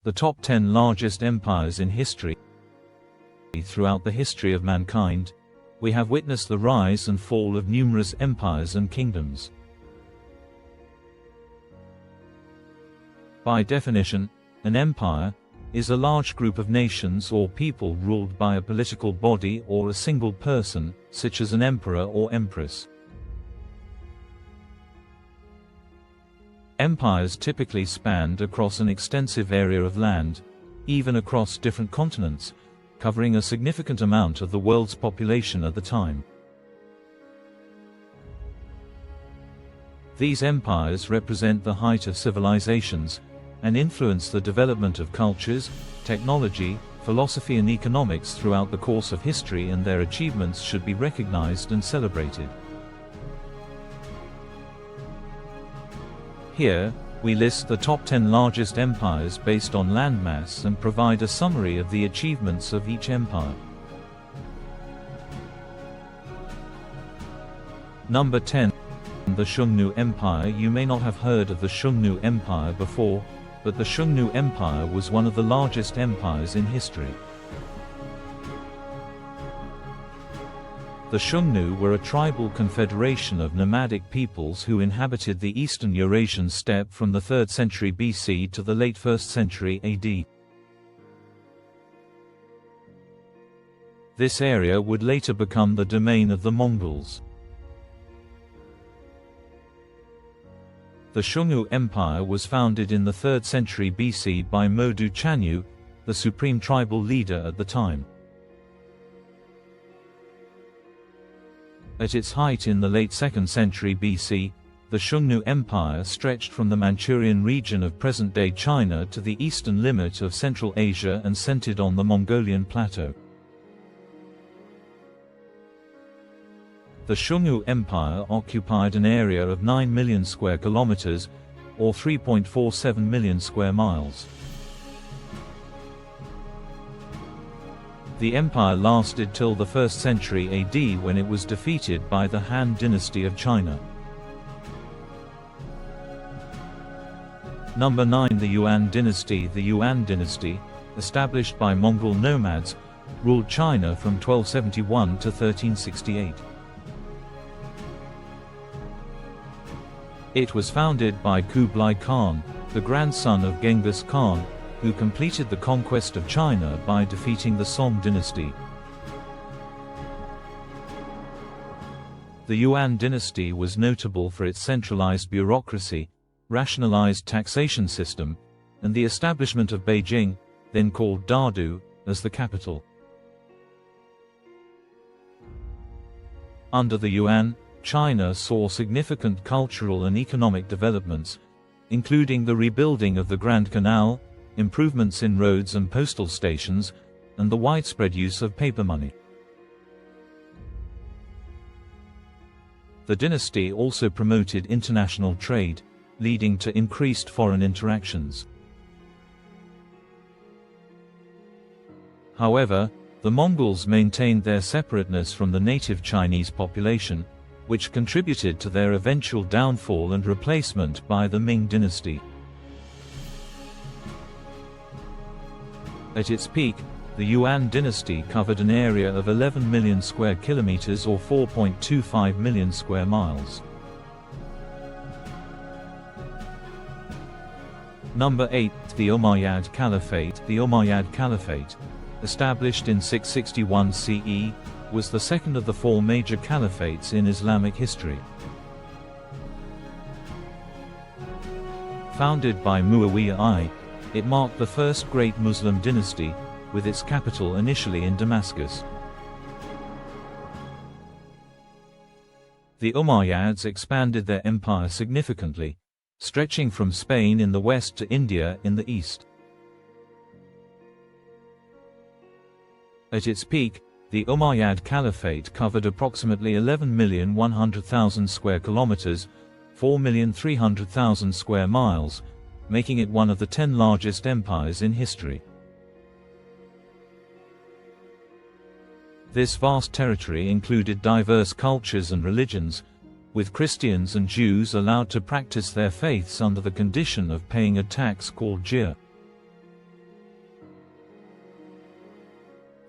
The top 10 largest empires in history. Throughout the history of mankind, we have witnessed the rise and fall of numerous empires and kingdoms. By definition, an empire is a large group of nations or people ruled by a political body or a single person, such as an emperor or empress. Empires typically spanned across an extensive area of land, even across different continents, covering a significant amount of the world's population at the time. These empires represent the height of civilizations, and influence the development of cultures, technology, philosophy and economics throughout the course of history, and their achievements should be recognized and celebrated. Here, we list the top 10 largest empires based on landmass and provide a summary of the achievements of each empire. Number 10. The Xiongnu Empire. You may not have heard of the Xiongnu Empire before, but the Xiongnu Empire was one of the largest empires in history. The Xiongnu were a tribal confederation of nomadic peoples who inhabited the eastern Eurasian steppe from the 3rd century BC to the late 1st century AD. This area would later become the domain of the Mongols. The Xiongnu Empire was founded in the 3rd century BC by Modu Chanyu, the supreme tribal leader at the time. At its height in the late 2nd century BC, the Xiongnu Empire stretched from the Manchurian region of present-day China to the eastern limit of Central Asia and centered on the Mongolian plateau. The Xiongnu Empire occupied an area of 9 million square kilometers, or 3.47 million square miles. The empire lasted till the 1st century AD, when it was defeated by the Han Dynasty of China. Number 9. The Yuan Dynasty. The Yuan Dynasty, established by Mongol nomads, ruled China from 1271 to 1368. It was founded by Kublai Khan, the grandson of Genghis Khan, who completed the conquest of China by defeating the Song dynasty. The Yuan dynasty was notable for its centralized bureaucracy, rationalized taxation system, and the establishment of Beijing, then called Dadu, as the capital. Under the Yuan, China saw significant cultural and economic developments, including the rebuilding of the Grand Canal, improvements in roads and postal stations, and the widespread use of paper money. The dynasty also promoted international trade, leading to increased foreign interactions. However, the Mongols maintained their separateness from the native Chinese population, which contributed to their eventual downfall and replacement by the Ming dynasty. At its peak, the Yuan dynasty covered an area of 11 million square kilometers or 4.25 million square miles. Number 8. The Umayyad Caliphate. The Umayyad Caliphate, established in 661 CE, was the second of the 4 major caliphates in Islamic history. Founded by Muawiyah I, it marked the first great Muslim dynasty, with its capital initially in Damascus. The Umayyads expanded their empire significantly, stretching from Spain in the west to India in the east. At its peak, the Umayyad Caliphate covered approximately 11,100,000 square kilometers, 4,300,000 square miles, making it one of the 10 largest empires in history. This vast territory included diverse cultures and religions, with Christians and Jews allowed to practice their faiths under the condition of paying a tax called jizya.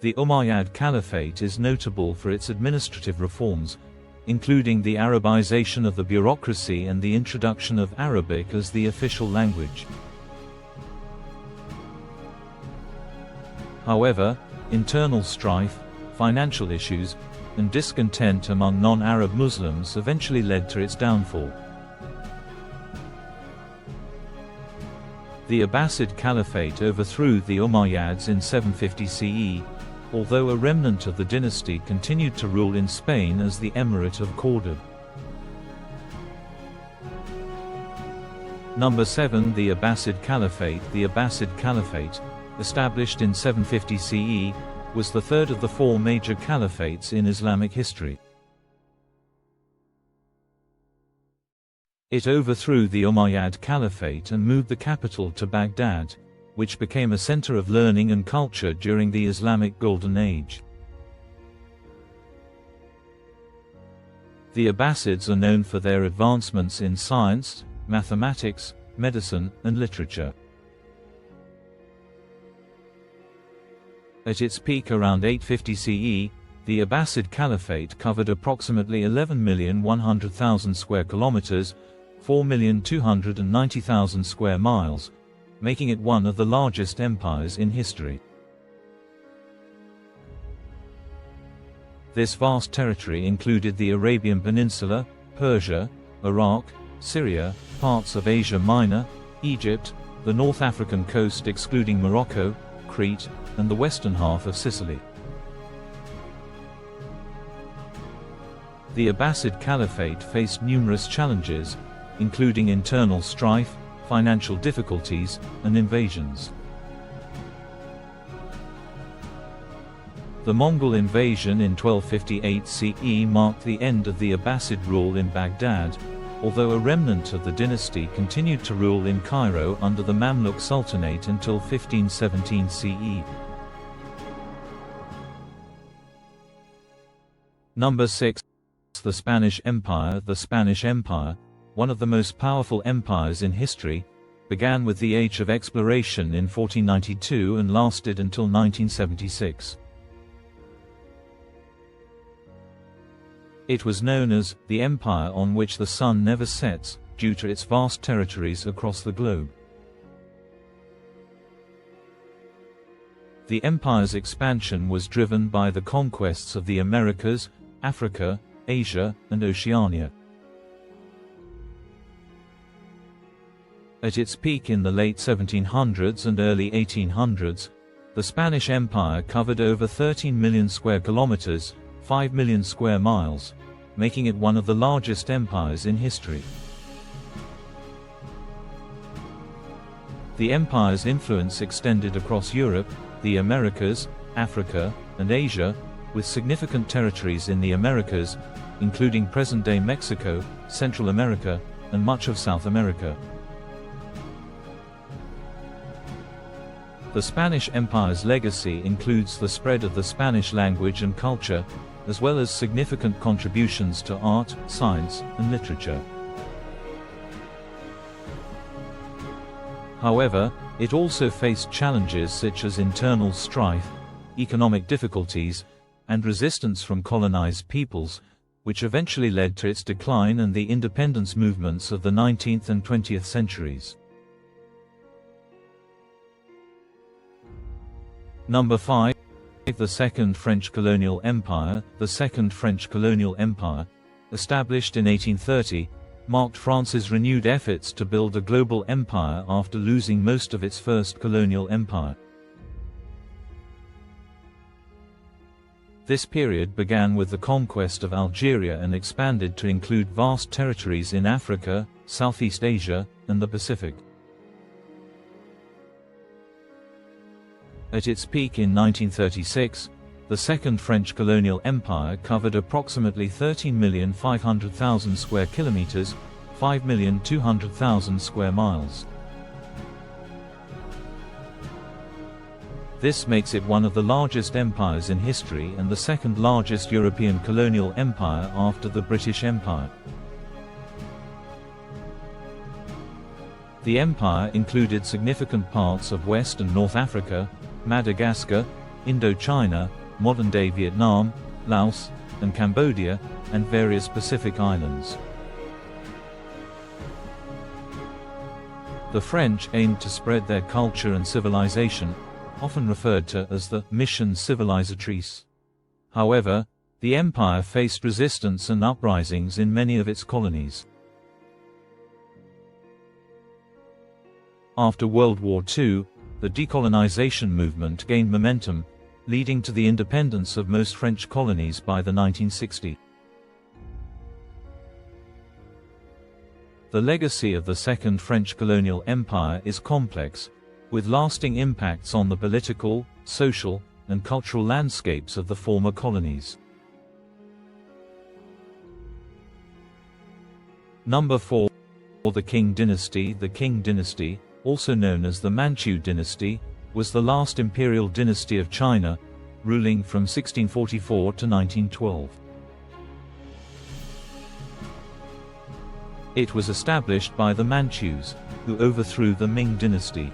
The Umayyad Caliphate is notable for its administrative reforms, including the Arabization of the bureaucracy and the introduction of Arabic as the official language. However, internal strife, financial issues, and discontent among non-Arab Muslims eventually led to its downfall. The Abbasid Caliphate overthrew the Umayyads in 750 CE, although a remnant of the dynasty continued to rule in Spain as the Emirate of Córdoba. Number 7. The Abbasid Caliphate. The Abbasid Caliphate, established in 750 CE, was the third of the four major caliphates in Islamic history. It overthrew the Umayyad Caliphate and moved the capital to Baghdad, which became a center of learning and culture during the Islamic Golden Age. The Abbasids are known for their advancements in science, mathematics, medicine, and literature. At its peak around 850 CE, the Abbasid Caliphate covered approximately 11,100,000 square kilometers, 4,290,000 square miles, making it one of the largest empires in history. This vast territory included the Arabian Peninsula, Persia, Iraq, Syria, parts of Asia Minor, Egypt, the North African coast excluding Morocco, Crete, and the western half of Sicily. The Abbasid Caliphate faced numerous challenges, including internal strife, financial difficulties, and invasions. The Mongol invasion in 1258 CE marked the end of the Abbasid rule in Baghdad, although a remnant of the dynasty continued to rule in Cairo under the Mamluk Sultanate until 1517 CE. Number 6. The Spanish Empire. The Spanish Empire, one of the most powerful empires in history, began with the Age of Exploration in 1492 and lasted until 1976. It was known as the Empire on which the sun never sets, due to its vast territories across the globe. The empire's expansion was driven by the conquests of the Americas, Africa, Asia, and Oceania. At its peak in the late 1700s and early 1800s, the Spanish Empire covered over 13 million square kilometers, 5 million square miles, making it one of the largest empires in history. The empire's influence extended across Europe, the Americas, Africa, and Asia, with significant territories in the Americas, including present-day Mexico, Central America, and much of South America. The Spanish Empire's legacy includes the spread of the Spanish language and culture, as well as significant contributions to art, science, and literature. However, it also faced challenges such as internal strife, economic difficulties, and resistance from colonized peoples, which eventually led to its decline and the independence movements of the 19th and 20th centuries. Number 5. The Second French Colonial Empire. The Second French Colonial Empire, established in 1830, marked France's renewed efforts to build a global empire after losing most of its first colonial empire. This period began with the conquest of Algeria and expanded to include vast territories in Africa, Southeast Asia, and the Pacific. At its peak in 1936, the Second French Colonial Empire covered approximately 13,500,000 square kilometers, 5,200,000 square miles. This makes it one of the largest empires in history and the second largest European colonial empire after the British Empire. The empire included significant parts of West and North Africa, Madagascar, Indochina, modern-day Vietnam, Laos, and Cambodia, and various Pacific islands. The French aimed to spread their culture and civilization, often referred to as the mission civilisatrice. However, the empire faced resistance and uprisings in many of its colonies. After World War II, the decolonization movement gained momentum, leading to the independence of most French colonies by the 1960s. The legacy of the Second French Colonial Empire is complex, with lasting impacts on the political, social, and cultural landscapes of the former colonies. Number 4. The Qing Dynasty. The Qing Dynasty, also known as the Manchu Dynasty, was the last imperial dynasty of China, ruling from 1644 to 1912. It was established by the Manchus, who overthrew the Ming dynasty.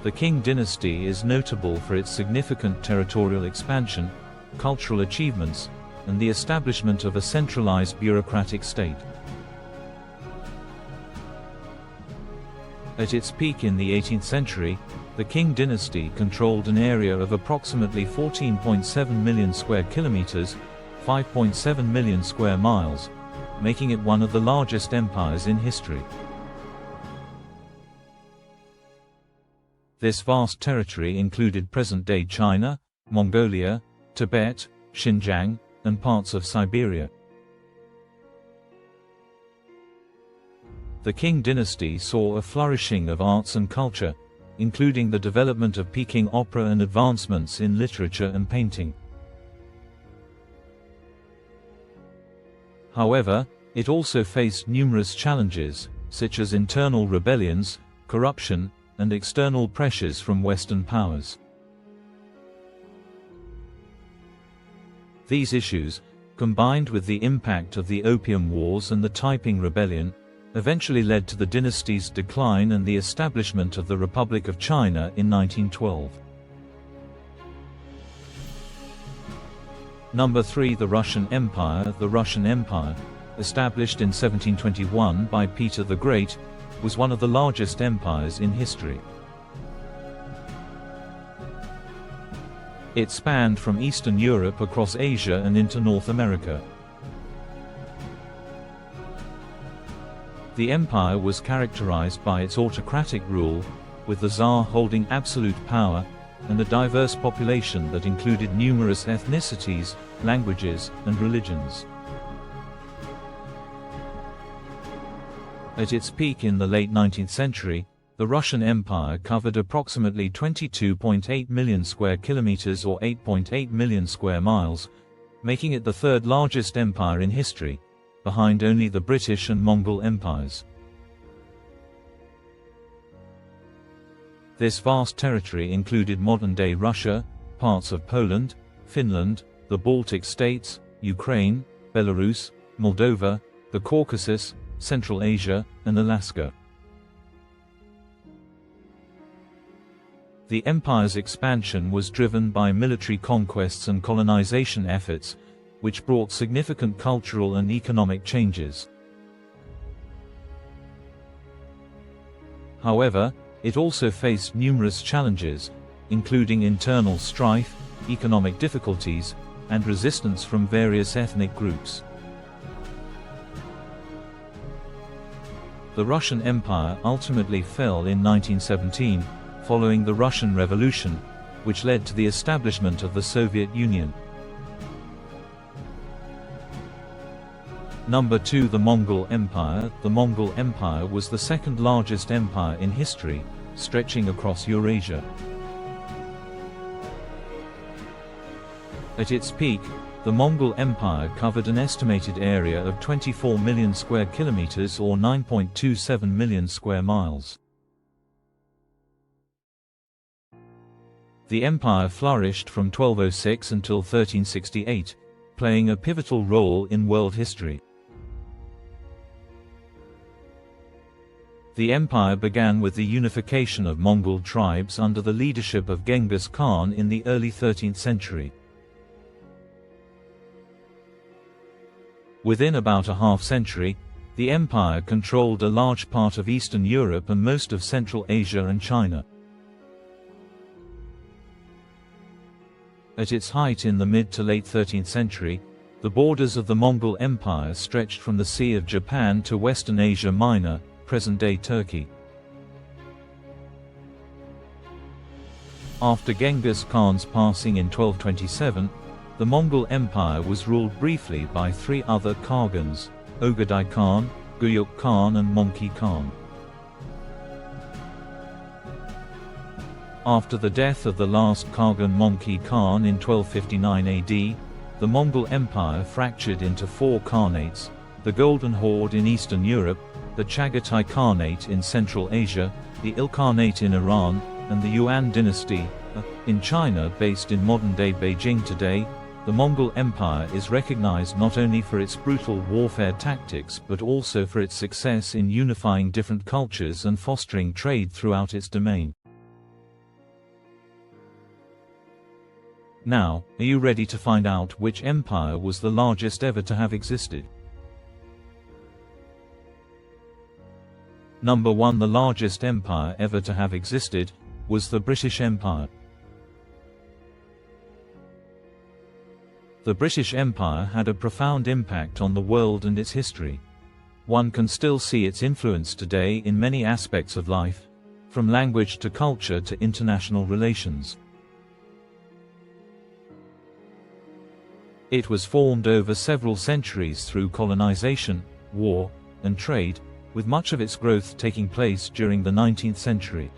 The Qing dynasty is notable for its significant territorial expansion, cultural achievements, and the establishment of a centralized bureaucratic state. At its peak in the 18th century, the Qing dynasty controlled an area of approximately 14.7 million square kilometers, 5.7 million square miles, making it one of the largest empires in history. This vast territory included present-day China, Mongolia, Tibet, Xinjiang, and parts of Siberia. The Qing dynasty saw a flourishing of arts and culture, including the development of Peking opera and advancements in literature and painting. However, it also faced numerous challenges, such as internal rebellions, corruption, and external pressures from Western powers. These issues, combined with the impact of the Opium Wars and the Taiping Rebellion, eventually led to the dynasty's decline and the establishment of the Republic of China in 1912. Number 3. The Russian Empire. The Russian Empire, established in 1721 by Peter the Great, was one of the largest empires in history. It spanned from Eastern Europe across Asia and into North America. The empire was characterized by its autocratic rule, with the Tsar holding absolute power, and a diverse population that included numerous ethnicities, languages, and religions. At its peak in the late 19th century, the Russian Empire covered approximately 22.8 million square kilometers or 8.8 million square miles, making it the third largest empire in history, behind only the British and Mongol empires. This vast territory included modern-day Russia, parts of Poland, Finland, the Baltic states, Ukraine, Belarus, Moldova, the Caucasus, Central Asia, and Alaska. The empire's expansion was driven by military conquests and colonization efforts, which brought significant cultural and economic changes. However, it also faced numerous challenges, including internal strife, economic difficulties, and resistance from various ethnic groups. The Russian Empire ultimately fell in 1917, following the Russian Revolution, which led to the establishment of the Soviet Union. Number 2. The Mongol Empire. The Mongol Empire was the second largest empire in history, stretching across Eurasia. At its peak, the Mongol Empire covered an estimated area of 24 million square kilometers or 9.27 million square miles. The empire flourished from 1206 until 1368, playing a pivotal role in world history. The empire began with the unification of Mongol tribes under the leadership of Genghis Khan in the early 13th century. Within about a half-century, the empire controlled a large part of Eastern Europe and most of Central Asia and China. At its height in the mid to late 13th century, the borders of the Mongol Empire stretched from the Sea of Japan to Western Asia Minor, present-day Turkey. After Genghis Khan's passing in 1227, the Mongol Empire was ruled briefly by three other Khagans: Ogedai Khan, Guyuk Khan and Mongke Khan. After the death of the last Khagan Mongke Khan in 1259 AD, the Mongol Empire fractured into four Khanates: the Golden Horde in Eastern Europe, the Chagatai Khanate in Central Asia, the Ilkhanate in Iran, and the Yuan Dynasty in China. Based in modern-day Beijing today, the Mongol Empire is recognized not only for its brutal warfare tactics but also for its success in unifying different cultures and fostering trade throughout its domain. Now, are you ready to find out which empire was the largest ever to have existed? Number 1. The largest empire ever to have existed was the British Empire. The British Empire had a profound impact on the world and its history. One can still see its influence today in many aspects of life, from language to culture to international relations. It was formed over several centuries through colonization, war, and trade, with much of its growth taking place during the 19th century.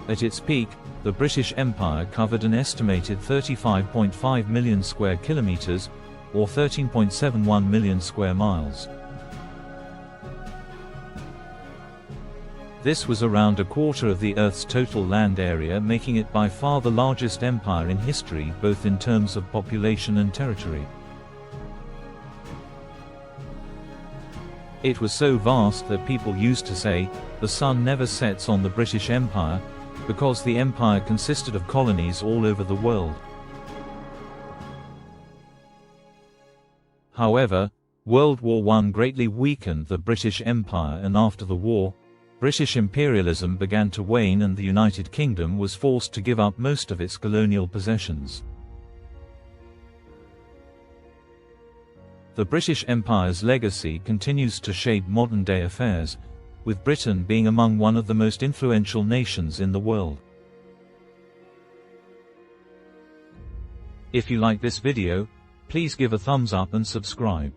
At its peak, the British Empire covered an estimated 35.5 million square kilometers, or 13.71 million square miles. This was around a quarter of the Earth's total land area, making it by far the largest empire in history, both in terms of population and territory. It was so vast that people used to say, "The sun never sets on the British Empire," because the empire consisted of colonies all over the world. However, World War I greatly weakened the British Empire, and after the war, British imperialism began to wane and the United Kingdom was forced to give up most of its colonial possessions. The British Empire's legacy continues to shape modern-day affairs, with Britain being among one of the most influential nations in the world. If you like this video, please give a thumbs up and subscribe.